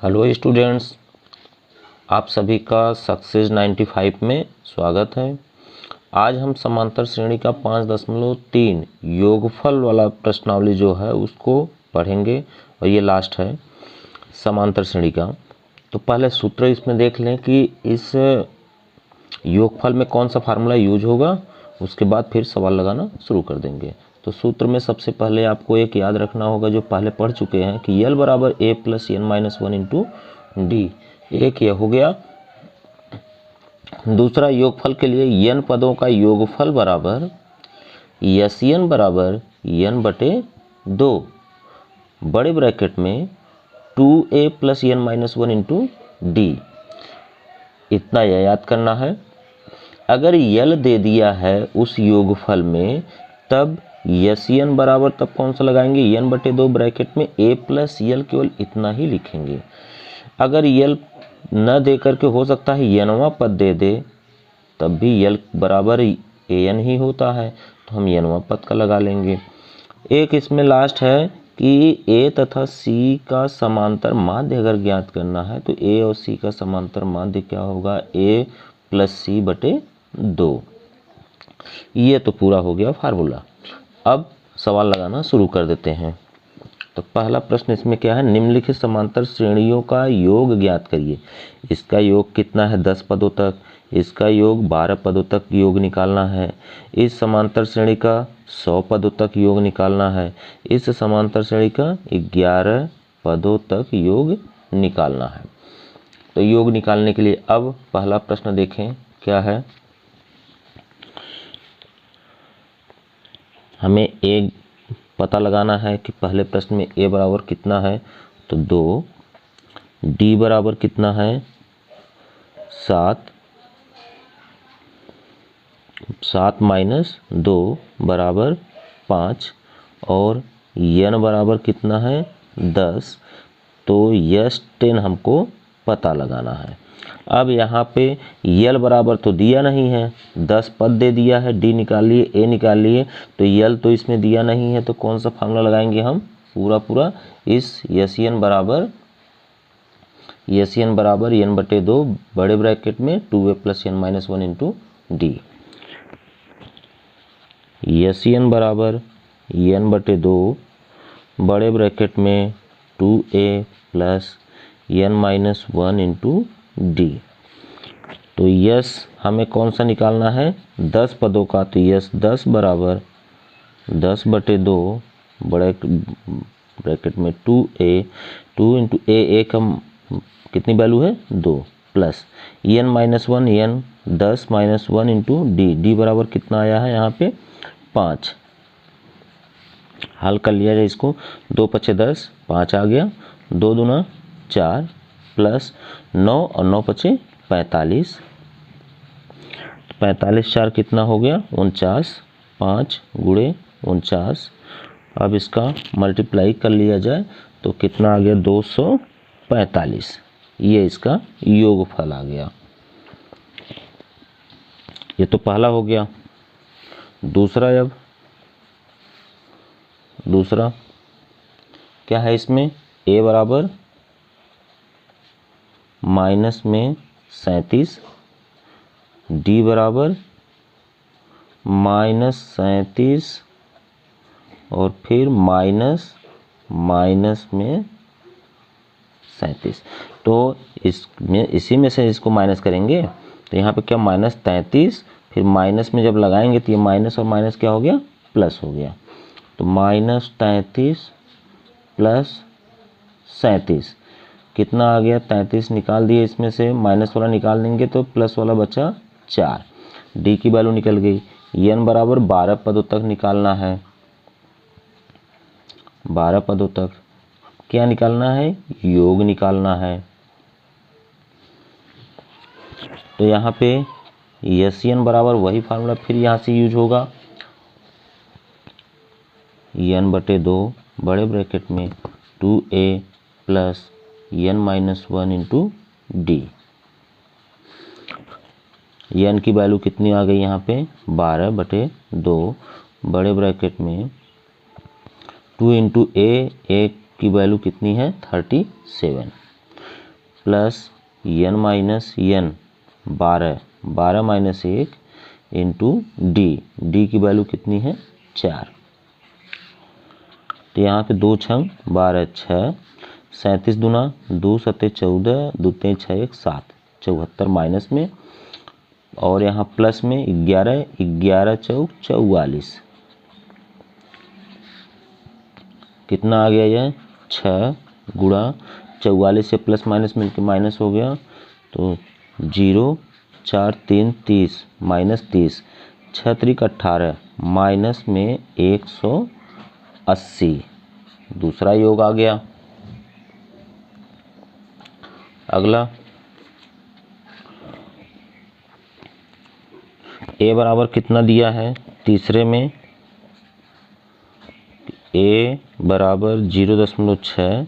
Hello students, आप सभी का सक्सेस 95 में स्वागत है। आज हम समांतर श्रेणी का 5.3 योगफल वाला प्रश्नावली जो है उसको पढ़ेंगे और ये लास्ट है समांतर श्रेणी का। तो पहले सूत्र इसमें देख लें कि इस योगफल में कौन सा फार्मूला यूज होगा, उसके बाद फिर सवाल लगाना शुरू कर देंगे। तो सूत्र में सबसे पहले आपको एक याद रखना होगा जो पहले पढ़ चुके हैं कि यल बराबर a plus n minus 1 into d. एक यह हो गया। दूसरा, योगफल के लिए n पदों का योगफल बराबर यस एन बराबर n बटे 2 बड़े ब्रैकेट में 2a plus n minus 1 into d. इतना यह याद करना है। अगर यल दे दिया है उस योगफल में तब यस एन बराबर तब कौन सा लगाएंगे, n बटे 2 ब्रैकेट में a प्लस यल, केवल इतना ही लिखेंगे। अगर यल न दे करके हो सकता है यनवा पद दे दे तब भी यल बराबर an ही होता है, तो हम यनवा पद का लगा लेंगे। एक इसमें लास्ट है कि a तथा c का समांतर माध्य अगर ज्ञात करना है तो a और c का समांतर माध्य क्या होगा, a प्लस c बटे 2। ये तो पूरा हो गया फार्मूला। अब सवाल लगाना शुरू कर देते हैं। तो पहला प्रश्न इसमें क्या है, निम्नलिखित समांतर श्रेणियों का योग ज्ञात करिए। इसका योग कितना है, 10 पदों तक। इसका योग 12 पदों तक योग निकालना है। इस समांतर श्रेणी का 100 पदों तक योग निकालना है। इस समांतर श्रेणी का 11 पदों तक योग निकालना है। तो योग निकालने के लिए अब पहला प्रश्न देखें क्या है। हमें एक पता लगाना है कि पहले प्रश्न में a बराबर कितना है, तो 2, d बराबर कितना है 7, 7 माइनस 2 बराबर 5 और n बराबर कितना है 10। तो यस 10 हमको पता लगाना है। अब यहाँ पे यल बराबर तो दिया नहीं है, 10 पद दे दिया है, डी निकाल लिए, ए निकाल लिए, तो यल तो इसमें दिया नहीं है। तो कौन सा फार्मूला लगाएंगे हम, पूरा इस यस एन बराबर एन बटे 2 बड़े ब्रैकेट में 2a plus n minus 1 into d. S n बराबर एन बटे 2 बड़े ब्रैकेट में 2a plus n minus 1 into d. तो यस हमें कौन सा निकालना है, 10 पदों का। तो यस 10 बराबर 10 बटे 2 बड़े ब्रैकेट में 2a, 2 इंटू ए का कितनी वैल्यू है 2, plus n minus 1, n 10 minus 1 into d. D बराबर कितना आया है यहाँ पे 5। हल कर लिया जाए इसको, 2 पचे 10, 5 आ गया, 2 दूना 4 प्लस 9 और 9 पचे 45, 45 4 कितना हो गया 49, 5 गुणे 49। अब इसका मल्टीप्लाई कर लिया जाए तो कितना आ गया 245। ये इसका योगफल आ गया। ये तो पहला हो गया। दूसरा, अब दूसरा क्या है, इसमें a बराबर माइनस में 37, डी बराबर माइनस 37 और फिर माइनस में 37। तो इसमें इसी में से इसको माइनस करेंगे तो यहाँ पे क्या माइनस 33, फिर माइनस में जब लगाएंगे तो ये माइनस और माइनस क्या हो गया प्लस हो गया। तो माइनस 33 प्लस 37 कितना आ गया 33 निकाल दिए, इसमें से माइनस वाला निकाल देंगे तो प्लस वाला बचा 4। डी की वैल्यू निकल गई। एन बराबर 12 पदों तक निकालना है। 12 पदों तक क्या निकालना है, योग निकालना है। तो यहाँ पे यस एन बराबर वही फार्मूला फिर यहाँ से यूज होगा, एन बटे 2 बड़े ब्रैकेट में 2a plus n minus 1 into d. N की वैल्यू कितनी आ गई यहाँ पे 12 बटे 2 बड़े ब्रैकेट में 2 इंटू ए की वैल्यू कितनी है 37। Plus n minus n 12, 12 minus 1 into D की वैल्यू कितनी है 4। तो यहाँ पे 2 छंग 12 6, 37 दूना 2 सत्ते 14, 2 तें 6 1 7, 74 माइनस में, और यहाँ प्लस में 11, 11 चौक 44, कितना आ गया यह 6 गुणा 44 से प्लस माइनस मिलके माइनस हो गया, तो 0 4 3 30 माइनस 30, 6 3 18 माइनस में 180, दूसरा योग आ गया। अगला a बराबर कितना दिया है तीसरे में, a बराबर 0.6,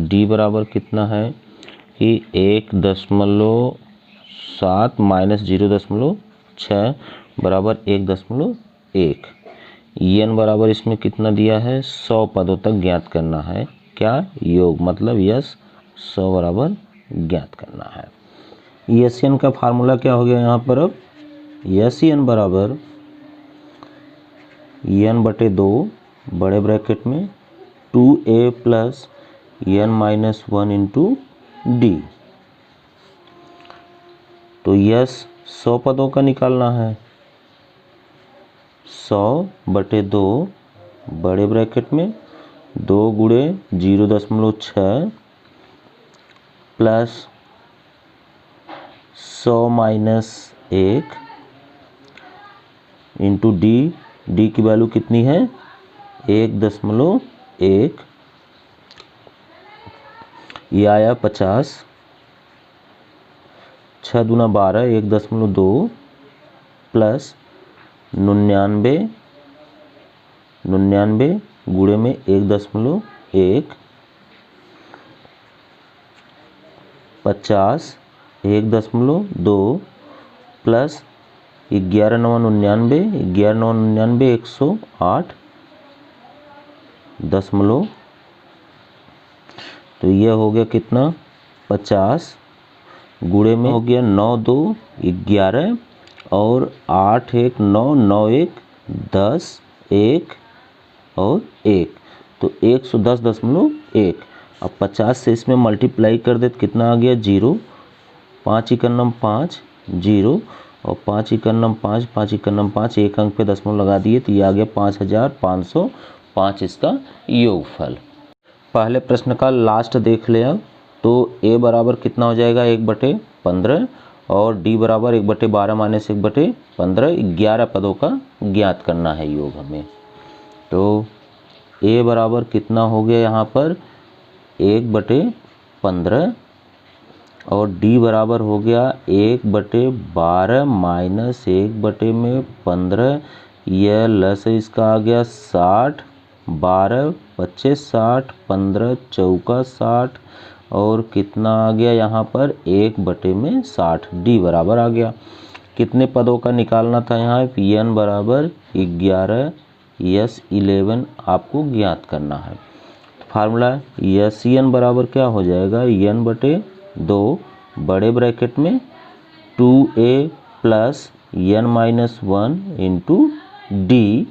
d बराबर कितना है कि 1.7 माइनस 0.6 बराबर 1.1। n बराबर इसमें कितना दिया है 100 पदों तक ज्ञात करना है, क्या योग, मतलब यस 100 बराबर ज्ञात करना है। एस एन का फार्मूला क्या हो गया यहाँ पर, अब एस एन बराबर n बटे 2 बड़े ब्रैकेट में 2a plus n minus 1 into d. तो यस 100 पदों का निकालना है, 100 बटे 2 बड़े ब्रैकेट में 2 गुणे 0.6 प्लस 100 माइनस 1 इंटू डी की वैल्यू कितनी है 1.1, ये आया 50, 6 दूना 12 1.2 प्लस 99 गुणे में 1.1, 50 1.2 प्लस 11 9 99, 11 9 99 108 दशमलव, तो ये हो गया कितना 50 गुणे में हो गया 9 2 11 और 8 1 9 9 1 10 1 और 1, तो 110.1। अब 50 से इसमें मल्टीप्लाई कर दे तो कितना आ गया 0, 5 इकन्नम 5 0 और 5 इकन्नम 5, 5 इकन्नम 5, एक अंक पे दशमलव लगा दिए तो ये आ गया 5505 इसका योगफल। पहले प्रश्न का लास्ट देख ले अब, तो a बराबर कितना हो जाएगा 1/15 और d बराबर 1/12 माइनस 1/15, 11 पदों का ज्ञात करना है योग हमें। तो a बराबर कितना हो गया यहाँ पर 1/15 और d बराबर हो गया 1/12 माइनस 1/15, यह लस इसका आ गया 60, 12 25 60, 15 चौका 60 और कितना आ गया यहाँ पर 1/60, d बराबर आ गया। कितने पदों का निकालना था यहाँ n बराबर 11, यस 11 आपको ज्ञात करना है। फार्मूला यस n बराबर क्या हो जाएगा n/2 बड़े ब्रैकेट में 2a plus n minus 1 into d.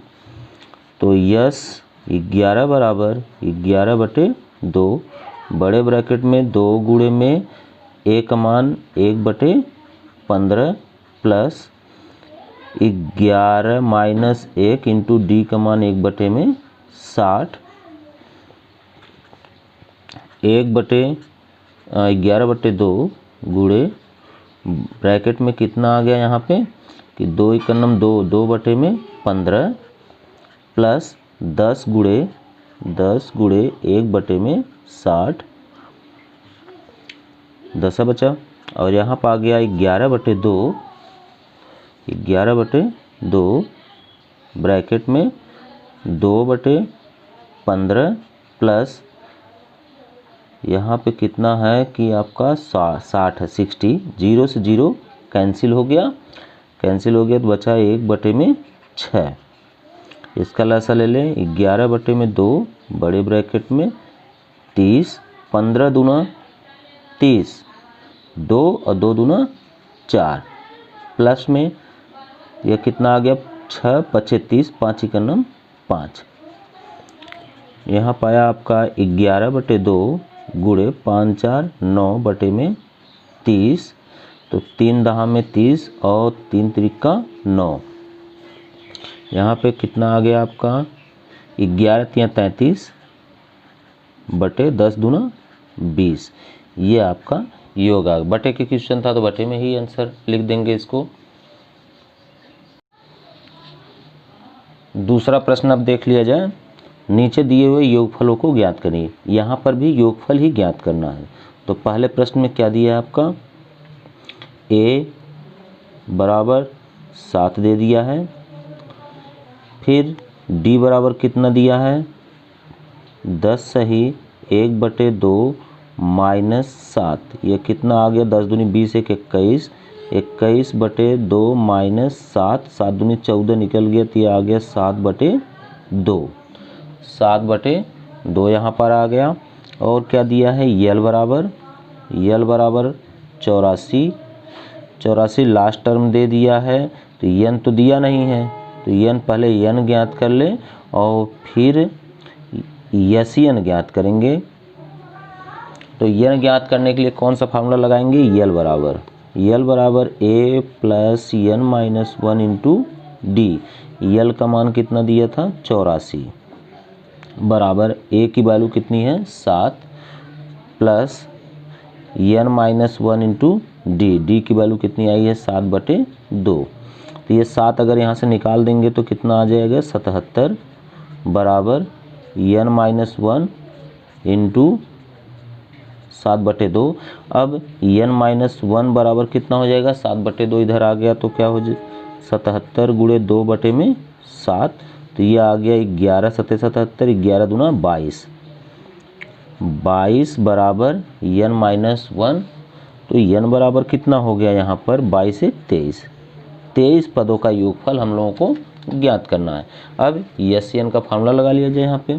तो यस 11 बराबर 11/2 बड़े ब्रैकेट में 2 गुणे में a का मान 1/15 प्लस 11 माइनस 1 इंटू डी का मान 1/60, 11/2 गुणे ब्रैकेट में कितना आ गया यहाँ पे कि 2 इकन्नम 2, 2/15 प्लस 10 गुणे 1/60, 10 बचा और यहाँ पर आ गया 11/2, 11/2 ब्रैकेट में 2/15 प्लस यहाँ पे कितना है कि आपका 60 है 60, 0 से 0 कैंसिल हो गया तो बचा 1/6। इसका लसा ले लें 11/2 बड़े ब्रैकेट में 30, 15 दूना 30 2 और 2 दूना 4, प्लस में यह कितना आ गया 6 5 30, 5 एकम 5। यहाँ पाया आपका 11/2 गुणे 5 4 9 बटे में 30, तो 3 दहा में 30 और 3 त्रिका 9। यहाँ पे कितना आ गया आपका 11 तिया 33 बटे 10 दूना 20। ये आपका योग आ गया। बटे के क्वेश्चन था तो बटे में ही आंसर लिख देंगे इसको। दूसरा प्रश्न अब देख लिया जाए। नीचे दिए हुए योगफलों को ज्ञात करिए। यहाँ पर भी योगफल ही ज्ञात करना है। तो पहले प्रश्न में क्या दिया है आपका, a बराबर 7 दे दिया है, फिर d बराबर कितना दिया है 10 सही 1/2 माइनस 7, ये कितना आ गया 10 दूनी 20 1 21, 21/2 माइनस 7, 7 दूनी 14 निकल गया तो ये आ गया 7/2, 7/2 यहाँ पर आ गया। और क्या दिया है यल बराबर 84 लास्ट टर्म दे दिया है। तो यन तो दिया नहीं है, तो यन पहले यन ज्ञात कर ले और फिर यन ज्ञात करेंगे। तो यन ज्ञात करने के लिए कौन सा फार्मूला लगाएंगे, यल बराबर a plus n minus 1 into d. L का मान कितना दिया था 84 बराबर a की वैल्यू कितनी है 7 plus n minus 1 into D की वैल्यू कितनी आई है 7/2। तो ये 7 अगर यहाँ से निकाल देंगे तो कितना आ जाएगा 77 बराबर यन माइनस 1 इंटू 7/2। अब यन माइनस 1 बराबर कितना हो जाएगा 7/2, इधर आ गया तो क्या हो जाए 77 गुणे 2/7। तो ये आ गया 11 7 77, 11 दूना 22 बराबर यन माइनस 1। तो यन बराबर कितना हो गया यहाँ पर 22 से 23 पदों का योगफल हम लोगों को ज्ञात करना है। अब यस यन का फार्मूला लगा लिया जाए यहाँ पे।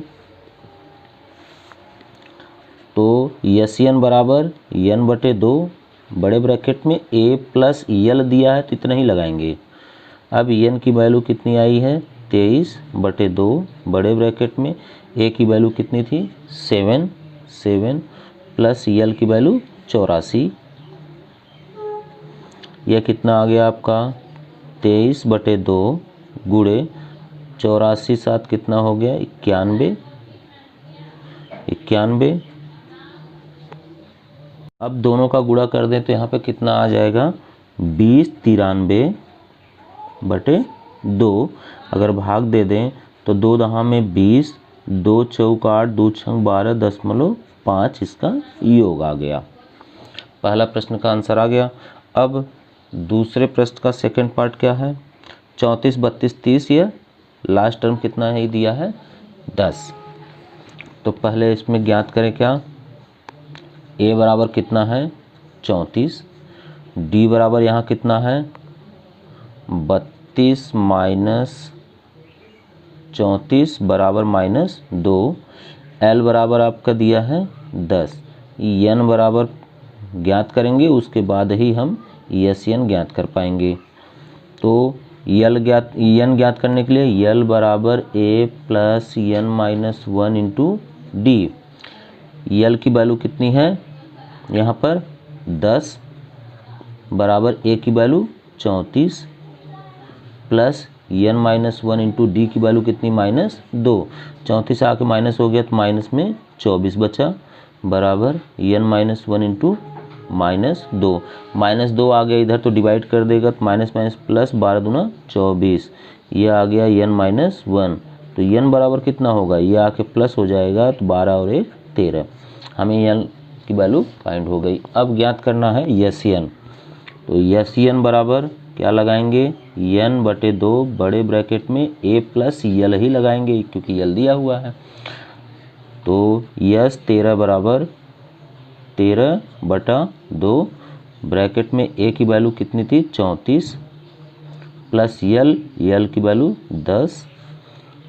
तो यस यन बराबर n/2 बड़े ब्रैकेट में a प्लस यल दिया है तो इतना ही लगाएंगे। अब n की वैल्यू कितनी आई है 23/2 बड़े ब्रैकेट में a की वैल्यू कितनी थी 7 प्लस यल की वैल्यू 84। यह कितना आ गया आपका 23/2 गुणे 84 7 कितना हो गया 91। अब दोनों का गुणा कर दें तो यहाँ पे कितना आ जाएगा 20/93/2। अगर भाग दे दें तो 2 दहा में 20, 2 चौक 8, 2 छंग 12.5 इसका योग आ गया। पहला प्रश्न का आंसर आ गया। अब दूसरे प्रश्न का सेकंड पार्ट क्या है 34 32 30, ये लास्ट टर्म कितना है दिया है 10। तो पहले इसमें ज्ञात करें क्या a बराबर कितना है 34, d बराबर यहाँ कितना है 32 माइनस 34 बराबर -2, l बराबर आपका दिया है 10। n बराबर ज्ञात करेंगे उसके बाद ही हम यस एन ज्ञात कर पाएंगे। तो एन ज्ञात करने के लिए यल बराबर a plus n minus 1 into d. L की वैल्यू कितनी है यहाँ पर 10 बराबर a की value 34 plus n minus 1 into D की वैल्यू कितनी -2। 34 आके माइनस हो गया तो माइनस में 24 बचा बराबर n माइनस 1 इंटू -2। -2 आ गया इधर तो डिवाइड कर देगा तो माइनस माइनस प्लस 12 दूना 24, ये आ गया n माइनस 1। तो n बराबर कितना होगा ये आके प्लस हो जाएगा तो 12 और 1 13। हमें n की वैल्यू फाइंड हो गई। अब ज्ञात करना है यस एन। तो यस एन बराबर क्या लगाएंगे n/2 बड़े ब्रैकेट में a प्लस यल ही लगाएंगे क्योंकि यल दिया हुआ है। तो यस 13 बराबर 13/2 ब्रैकेट में a की वैल्यू कितनी थी 34 प्लस यल की वैल्यू 10,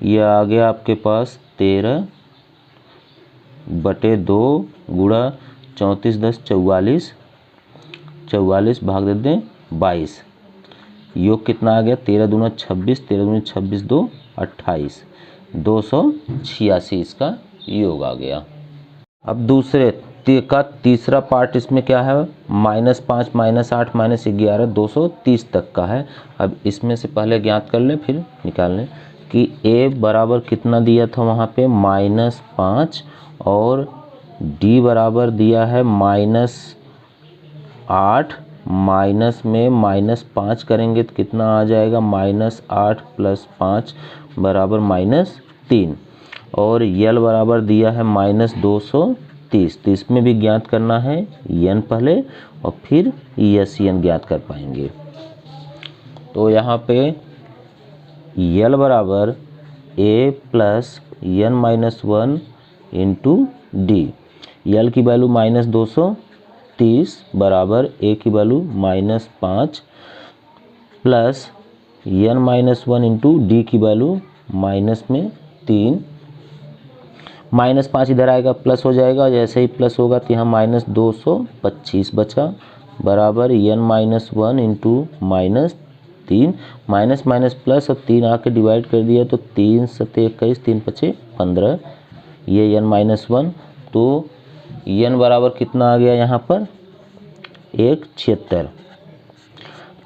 यह आ गया आपके पास 13/2 गुणा 34 10 44 44 भाग दे दें 22, योग कितना आ गया 13 दूना 26, 13 दूनी 26, 2 28, 286 इसका योग आ गया। अब दूसरे का तीसरा पार्ट इसमें क्या है, -5 -8 -11 230 तक का है। अब इसमें से पहले ज्ञात कर लें फिर निकाल लें कि a बराबर कितना दिया था वहाँ पे -5 और d बराबर दिया है -8, माइनस में -5 करेंगे तो कितना आ जाएगा -8 + 5 बराबर -3 और यल बराबर दिया है -230। तो इसमें भी ज्ञात करना है यन पहले और फिर यस यन ज्ञात कर पाएंगे। तो यहाँ पे यल बराबर a + n-1 × d, यल की वैल्यू -230 बराबर a की वैल्यू -5 प्लस n-1 × d की वैल्यू -3, -5 इधर आएगा प्लस हो जाएगा, जैसे ही प्लस होगा तो यहाँ -225 बचा बराबर n-1 × -3, माइनस माइनस प्लस और 3 आके डिवाइड कर दिया तो 3 × 7 = 21, 3 × 5 = 15, ये n-1। तो n बराबर कितना आ गया यहाँ पर 76,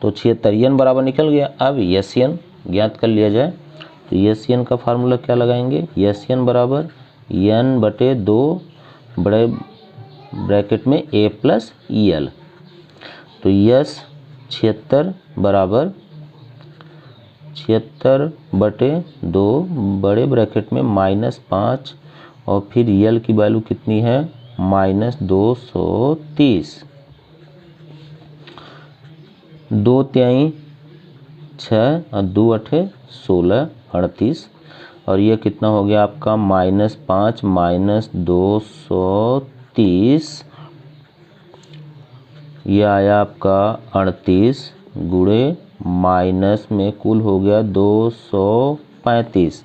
तो 76 n बराबर निकल गया। अब यस एन ज्ञात कर लिया जाए तो यस एन का फार्मूला क्या लगाएंगे, यस एन बराबर n/2 बड़े ब्रैकेट में a + यल, तो यस 76 बराबर 76/2 बड़े ब्रैकेट में -5 और फिर यल की वैल्यू कितनी है -230, 2 तिहाई 6 और 2 8 16 38 और ये कितना हो गया आपका -5 -230, ये आया आपका 38 गुणे माइनस में कुल हो गया 235।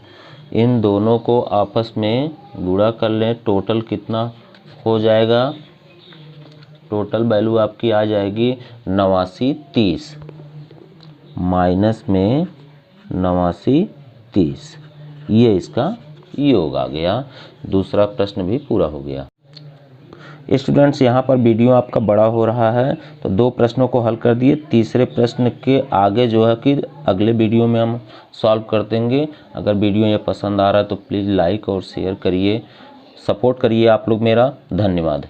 इन दोनों को आपस में गुणा कर लें, टोटल कितना हो जाएगा, टोटल वैल्यू आपकी आ जाएगी 8930, माइनस में 8930, ये इसका योग आ गया। दूसरा प्रश्न भी पूरा हो गया। स्टूडेंट्स यहाँ पर वीडियो आपका बड़ा हो रहा है तो 2 प्रश्नों को हल कर दिए, तीसरे प्रश्न के आगे जो है कि अगले वीडियो में हम सॉल्व कर देंगे। अगर वीडियो ये पसंद आ रहा है तो प्लीज़ लाइक और शेयर करिए, सपोर्ट करिए आप लोग मेरा। धन्यवाद।